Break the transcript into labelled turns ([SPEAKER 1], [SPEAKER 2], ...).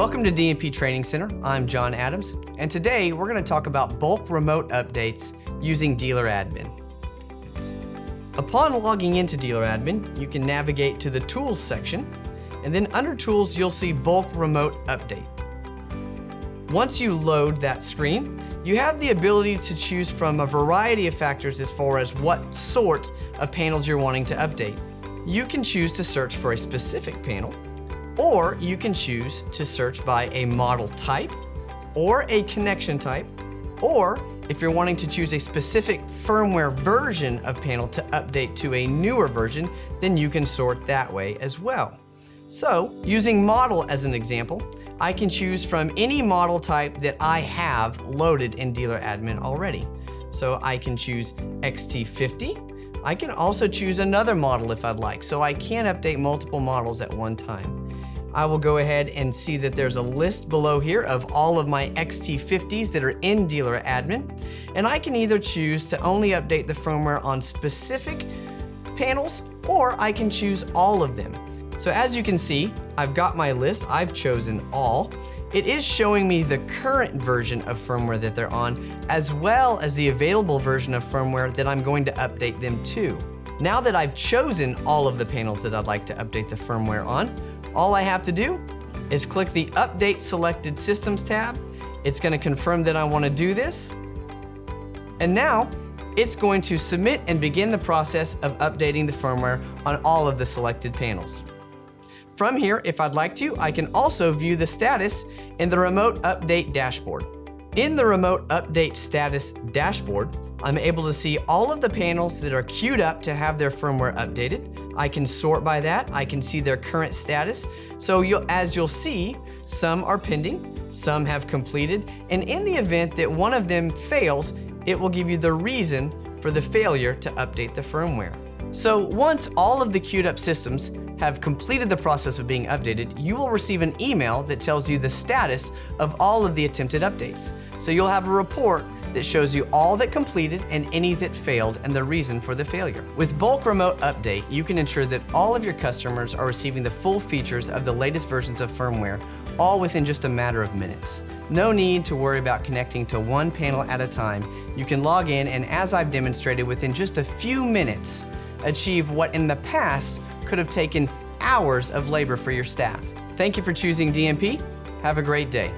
[SPEAKER 1] Welcome to DMP Training Center. I'm John Adams, and today we're going to talk about bulk remote updates using Dealer Admin. Upon logging into Dealer Admin, you can navigate to the Tools section, and then under Tools, you'll see Bulk Remote Update. Once you load that screen, you have the ability to choose from a variety of factors as far as what sort of panels you're wanting to update. You can choose to search for a specific panel, or you can choose to search by a model type, or a connection type, or if you're wanting to choose a specific firmware version of panel to update to a newer version, then you can sort that way as well. So, using model as an example, I can choose from any model type that I have loaded in Dealer Admin already. So I can choose XT50. I can also choose another model if I'd like, so I can update multiple models at one time. I will go ahead and see that there's a list below here of all of my XT50s that are in Dealer Admin, and I can either choose to only update the firmware on specific panels, or I can choose all of them. So as you can see, I've got my list, I've chosen all. It is showing me the current version of firmware that they're on, as well as the available version of firmware that I'm going to update them to. Now that I've chosen all of the panels that I'd like to update the firmware on, all I have to do is click the Update Selected Systems tab. It's going to confirm that I want to do this. And now, it's going to submit and begin the process of updating the firmware on all of the selected panels. From here, if I'd like to, I can also view the status in the Remote Update dashboard. In the Remote Update Status dashboard, I'm able to see all of the panels that are queued up to have their firmware updated. I can sort by that. I can see their current status. So as you'll see, some are pending, some have completed, and in the event that one of them fails, it will give you the reason for the failure to update the firmware. So once all of the queued up systems have completed the process of being updated, you will receive an email that tells you the status of all of the attempted updates. So you'll have a report that shows you all that completed and any that failed and the reason for the failure. With Bulk Remote Update, you can ensure that all of your customers are receiving the full features of the latest versions of firmware, all within just a matter of minutes. No need to worry about connecting to one panel at a time. You can log in and, as I've demonstrated, within just a few minutes, achieve what in the past could have taken hours of labor for your staff. Thank you for choosing DMP. Have a great day.